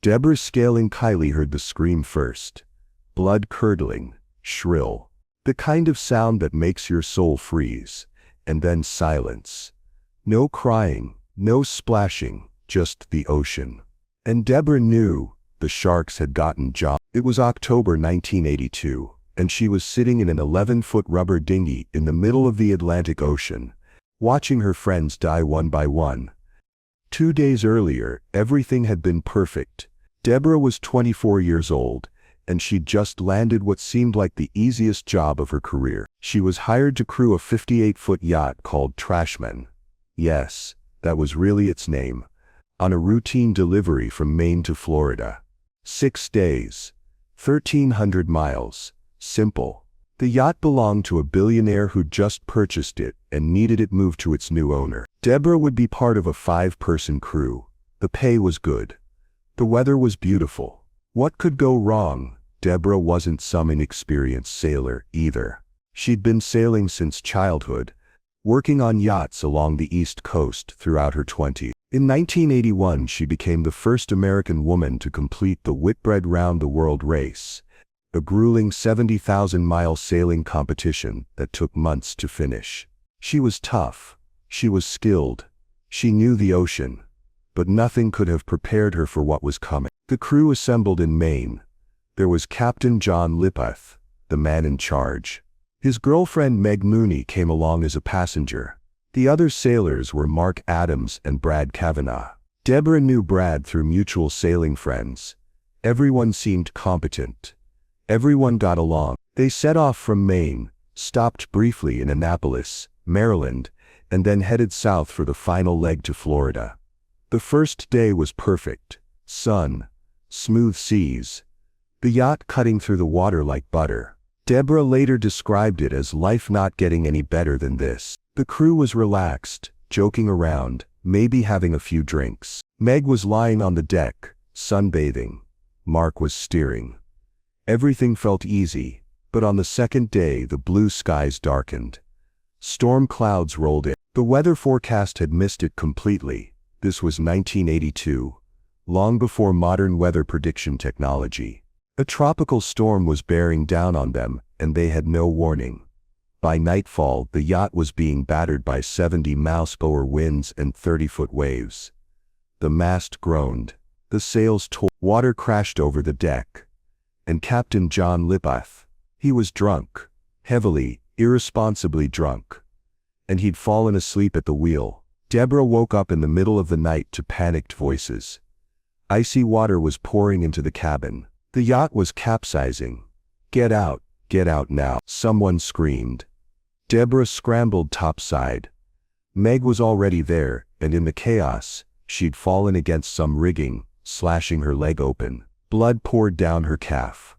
Deborah Scaling Kiley heard the scream first. Blood-curdling, shrill. The kind of sound that makes your soul freeze. And then silence. No crying, no splashing, just the ocean. And Deborah knew the sharks had gotten John. It was October 1982, and she was sitting in an 11-foot rubber dinghy in the middle of the Atlantic Ocean, watching her friends die one by one. 2 days earlier, everything had been perfect. Deborah was 24 years old, and she'd just landed what seemed like the easiest job of her career. She was hired to crew a 58-foot yacht called Trashman. Yes, that was really its name. On a routine delivery from Maine to Florida. 6 days. 1,300 miles. Simple. The yacht belonged to a billionaire who'd just purchased it and needed it moved to its new owner. Deborah would be part of a 5-person crew. The pay was good. The weather was beautiful. What could go wrong? Deborah wasn't some inexperienced sailor either. She'd been sailing since childhood, working on yachts along the East Coast throughout her 20s. In 1981, she became the first American woman to complete the Whitbread Round the World race, a grueling 70,000-mile sailing competition that took months to finish. She was tough. She was skilled. She knew the ocean. But nothing could have prepared her for what was coming. The crew assembled in Maine. There was Captain John Lippoth, the man in charge. His girlfriend Meg Mooney came along as a passenger. The other sailors were Mark Adams and Brad Cavanagh. Deborah knew Brad through mutual sailing friends. Everyone seemed competent. Everyone got along. They set off from Maine, stopped briefly in Annapolis, Maryland, and then headed south for the final leg to Florida. The first day was perfect. Sun, smooth seas, the yacht cutting through the water like butter. Deborah later described it as life not getting any better than this. The crew was relaxed, joking around, maybe having a few drinks. Meg was lying on the deck, sunbathing. Mark was steering. Everything felt easy, but on the second day the blue skies darkened. Storm clouds rolled in. The weather forecast had missed it completely. This was 1982, long before modern weather prediction technology. A tropical storm was bearing down on them, and they had no warning. By nightfall, the yacht was being battered by 70 mph winds and 30-foot waves. The mast groaned. The sails tore. Water crashed over the deck. And Captain John Lippoth, he was drunk. Heavily, irresponsibly drunk. And he'd fallen asleep at the wheel. Deborah woke up in the middle of the night to panicked voices. Icy water was pouring into the cabin. The yacht was capsizing. Get out now, someone screamed. Deborah scrambled topside. Meg was already there, and in the chaos, she'd fallen against some rigging, slashing her leg open. Blood poured down her calf.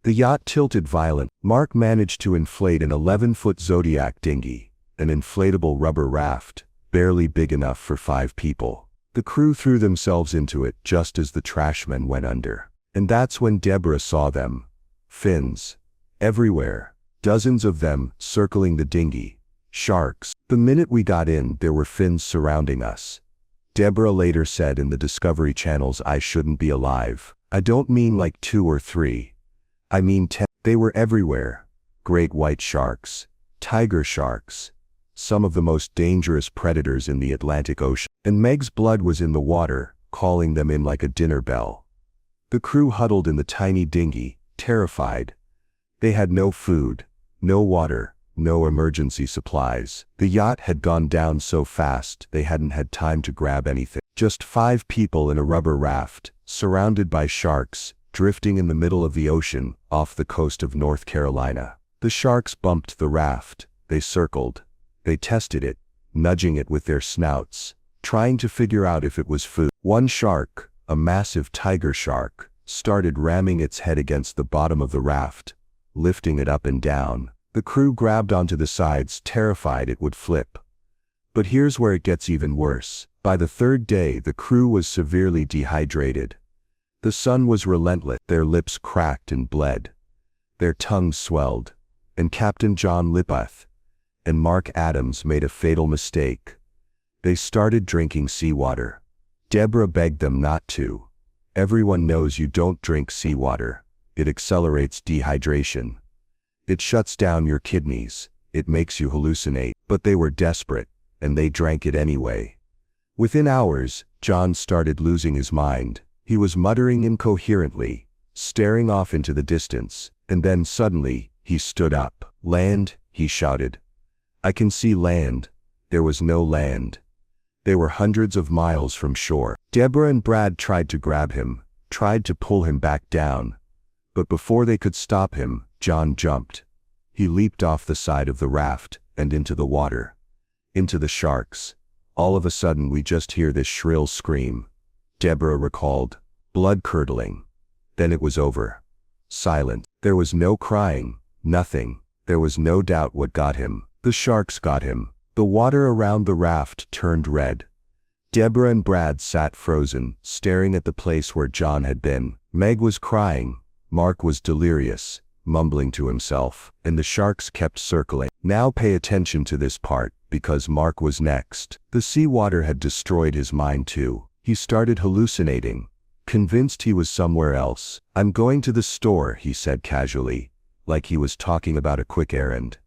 The yacht tilted violently. Mark managed to inflate an 11-foot Zodiac dinghy, an inflatable rubber raft, barely big enough for 5 people. The crew threw themselves into it just as the Trashman went under. And that's when Deborah saw them. Fins. Everywhere. Dozens of them, circling the dinghy. Sharks. The minute we got in, there were fins surrounding us. Deborah later said in the Discovery Channel's I Shouldn't Be Alive, I don't mean like 2 or 3. I mean 10. They were everywhere. Great white sharks. Tiger sharks. Some of the most dangerous predators in the Atlantic Ocean. And Meg's blood was in the water, calling them in like a dinner bell. The crew huddled in the tiny dinghy, terrified. They had no food, no water, no emergency supplies. The yacht had gone down so fast they hadn't had time to grab anything. Just 5 people in a rubber raft, surrounded by sharks, drifting in the middle of the ocean, off the coast of North Carolina. The sharks bumped the raft. They circled. They tested it, nudging it with their snouts, trying to figure out if it was food. One shark, a massive tiger shark, started ramming its head against the bottom of the raft, lifting it up and down. The crew grabbed onto the sides, terrified it would flip. But here's where it gets even worse. By the 3rd day, the crew was severely dehydrated. The sun was relentless. Their lips cracked and bled. Their tongues swelled. And Captain John Lippoth and Mark Adams made a fatal mistake. They started drinking seawater. Deborah begged them not to. Everyone knows you don't drink seawater. It accelerates dehydration. It shuts down your kidneys. It makes you hallucinate. But they were desperate, and they drank it anyway. Within hours, John started losing his mind. He was muttering incoherently, staring off into the distance, and then suddenly, he stood up. "Land," he shouted. "I can see land." There was no land. They were hundreds of miles from shore. Deborah and Brad tried to grab him, tried to pull him back down. But before they could stop him, John jumped. He leaped off the side of the raft, and into the water. Into the sharks. All of a sudden we just hear this shrill scream. Deborah recalled. Blood-curdling. Then it was over. Silent. There was no crying, nothing. There was no doubt what got him. The sharks got him. The water around the raft turned red. Deborah and Brad sat frozen, staring at the place where John had been. Meg was crying. Mark was delirious, mumbling to himself, and the sharks kept circling. Now pay attention to this part, because Mark was next. The seawater had destroyed his mind too. He started hallucinating, convinced he was somewhere else. "I'm going to the store," he said casually, like he was talking about a quick errand.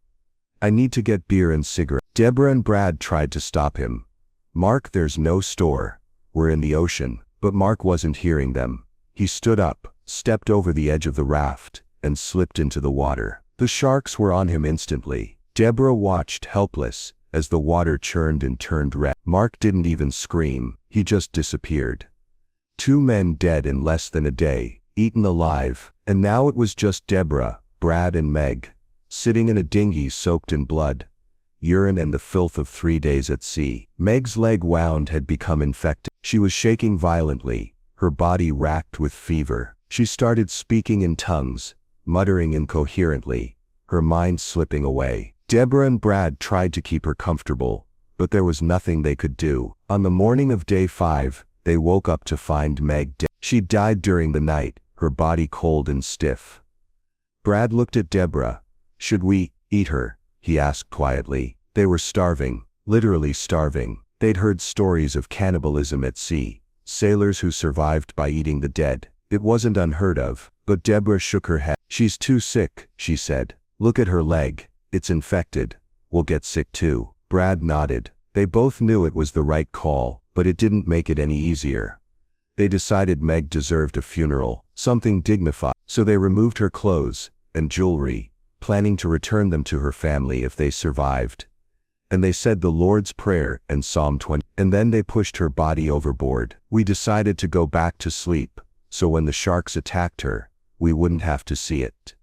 "I need to get beer and cigarettes." Deborah and Brad tried to stop him. "Mark, there's no store. We're in the ocean." But Mark wasn't hearing them. He stood up, stepped over the edge of the raft, and slipped into the water. The sharks were on him instantly. Deborah watched helpless, as the water churned and turned red. Mark didn't even scream, he just disappeared. 2 men dead in less than a day, eaten alive, and now it was just Deborah, Brad and Meg, sitting in a dinghy soaked in blood, urine and the filth of 3 days at sea. Meg's leg wound had become infected. She was shaking violently, her body racked with fever. She started speaking in tongues, muttering incoherently, her mind slipping away. Deborah and Brad tried to keep her comfortable, but there was nothing they could do. On the morning of day 5, they woke up to find Meg dead. She died during the night, her body cold and stiff. Brad looked at Deborah. "Should we eat her?" he asked quietly. They were starving, literally starving. They'd heard stories of cannibalism at sea, sailors who survived by eating the dead. It wasn't unheard of, but Deborah shook her head. "She's too sick," she said. "Look at her leg. It's infected. We'll get sick too." Brad nodded. They both knew it was the right call, but it didn't make it any easier. They decided Meg deserved a funeral, something dignified. So they removed her clothes and jewelry, planning to return them to her family if they survived. And they said the Lord's Prayer and Psalm 20. And then they pushed her body overboard. "We decided to go back to sleep, so when the sharks attacked her, we wouldn't have to see it."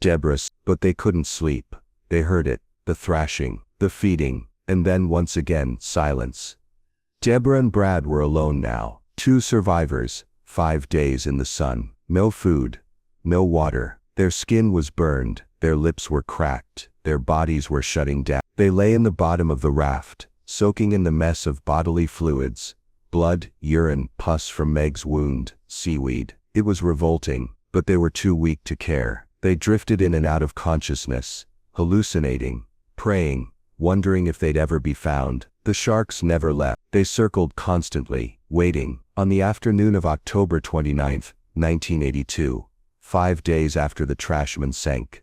Deborah, but they couldn't sleep. They heard it, the thrashing, the feeding, and then once again, silence. Deborah and Brad were alone now. 2 survivors, 5 days in the sun. No food, no water. Their skin was burned, their lips were cracked, their bodies were shutting down. They lay in the bottom of the raft, soaking in the mess of bodily fluids. Blood, urine, pus from Meg's wound, seaweed. It was revolting, but they were too weak to care. They drifted in and out of consciousness, hallucinating, praying, wondering if they'd ever be found. The sharks never left. They circled constantly, waiting. On the afternoon of October 29, 1982, 5 days after the Trashman sank,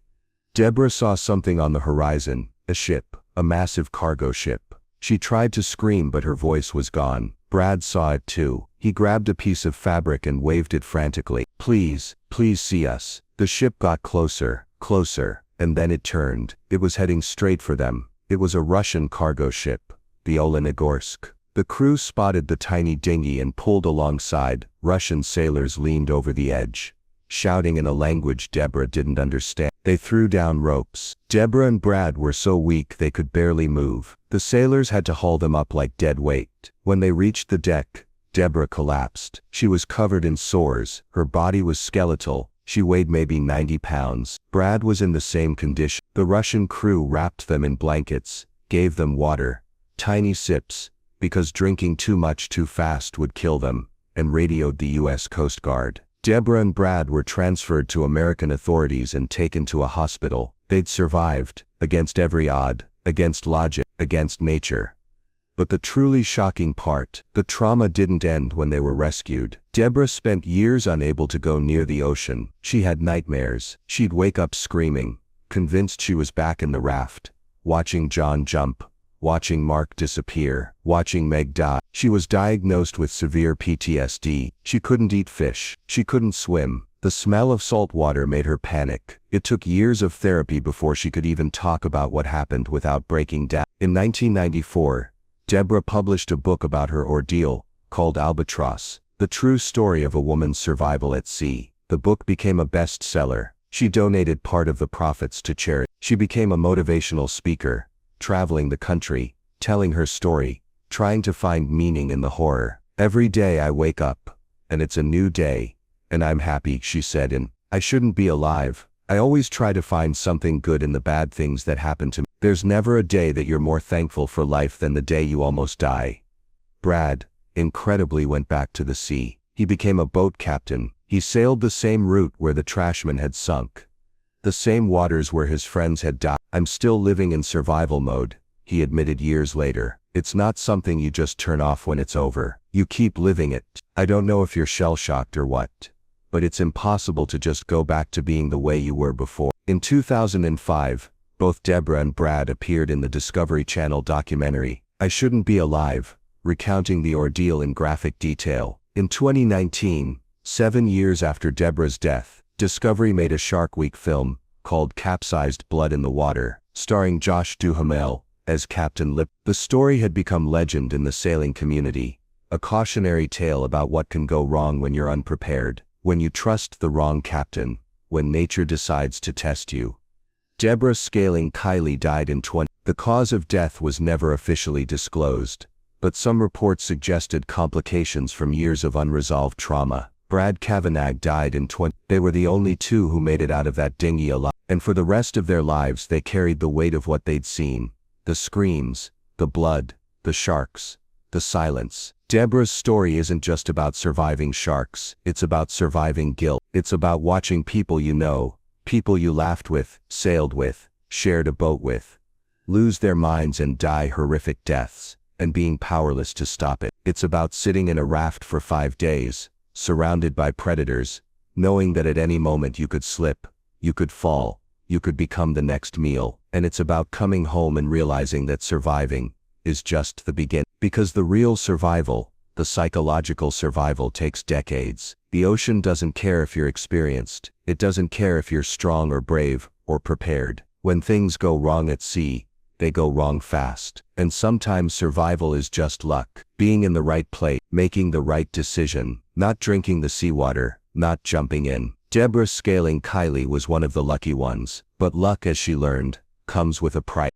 Deborah saw something on the horizon, a ship, a massive cargo ship. She tried to scream but her voice was gone. Brad saw it too. He grabbed a piece of fabric and waved it frantically. "Please, please see us." The ship got closer, closer. And then it turned. It was heading straight for them. It was a Russian cargo ship, the Olenogorsk. The crew spotted the tiny dinghy and pulled alongside. Russian sailors leaned over the edge, shouting in a language Deborah didn't understand. They threw down ropes. Deborah and Brad were so weak they could barely move. The sailors had to haul them up like dead weight. When they reached the deck, Deborah collapsed. She was covered in sores. Her body was skeletal. She weighed maybe 90 pounds. Brad was in the same condition. The Russian crew wrapped them in blankets, gave them water, tiny sips, because drinking too much too fast would kill them, and radioed the U.S. Coast Guard. Deborah and Brad were transferred to American authorities and taken to a hospital. They'd survived, against every odd, against logic, against nature. But the truly shocking part, the trauma didn't end when they were rescued. Deborah spent years unable to go near the ocean. She had nightmares. She'd wake up screaming, convinced she was back in the raft, watching John jump, watching Mark disappear, watching Meg die. She was diagnosed with severe PTSD. She couldn't eat fish. She couldn't swim. The smell of salt water made her panic. It took years of therapy before she could even talk about what happened without breaking down. In 1994, Deborah published a book about her ordeal, called Albatross, the true story of a woman's survival at sea. The book became a bestseller. She donated part of the profits to charity. She became a motivational speaker, traveling the country, telling her story, trying to find meaning in the horror. "Every day I wake up, and it's a new day, and I'm happy," she said, "and I shouldn't be alive. I always try to find something good in the bad things that happen to me. There's never a day that you're more thankful for life than the day you almost die." Brad, incredibly, went back to the sea. He became a boat captain. He sailed the same route where the Trashman had sunk, the same waters where his friends had died. "I'm still living in survival mode," he admitted years later. "It's not something you just turn off when it's over. You keep living it. I don't know if you're shell-shocked or what, but it's impossible to just go back to being the way you were before." In 2005, both Deborah and Brad appeared in the Discovery Channel documentary, I Shouldn't Be Alive, recounting the ordeal in graphic detail. In 2019, 7 years after Deborah's death, Discovery made a Shark Week film called Capsized, Blood in the Water, starring Josh Duhamel as Captain Lippoth. The story had become legend in the sailing community, a cautionary tale about what can go wrong when you're unprepared, when you trust the wrong captain, when nature decides to test you. Deborah Scaling Kiley died in 20. The cause of death was never officially disclosed, but some reports suggested complications from years of unresolved trauma. Brad Cavanagh died in 20. They were the only two who made it out of that dinghy alive, and for the rest of their lives they carried the weight of what they'd seen. The screams, the blood, the sharks, the silence. Deborah's story isn't just about surviving sharks, it's about surviving guilt. It's about watching people you know, people you laughed with, sailed with, shared a boat with, lose their minds and die horrific deaths, and being powerless to stop it. It's about sitting in a raft for 5 days, surrounded by predators, knowing that at any moment you could slip, you could fall, you could become the next meal. And it's about coming home and realizing that surviving is just the beginning. Because the real survival, the psychological survival, takes decades. The ocean doesn't care if you're experienced. It doesn't care if you're strong or brave or prepared. When things go wrong at sea, they go wrong fast. And sometimes survival is just luck. Being in the right place, making the right decision, not drinking the seawater, not jumping in. Deborah Scaling Kiley was one of the lucky ones. But luck, as she learned, comes with a price.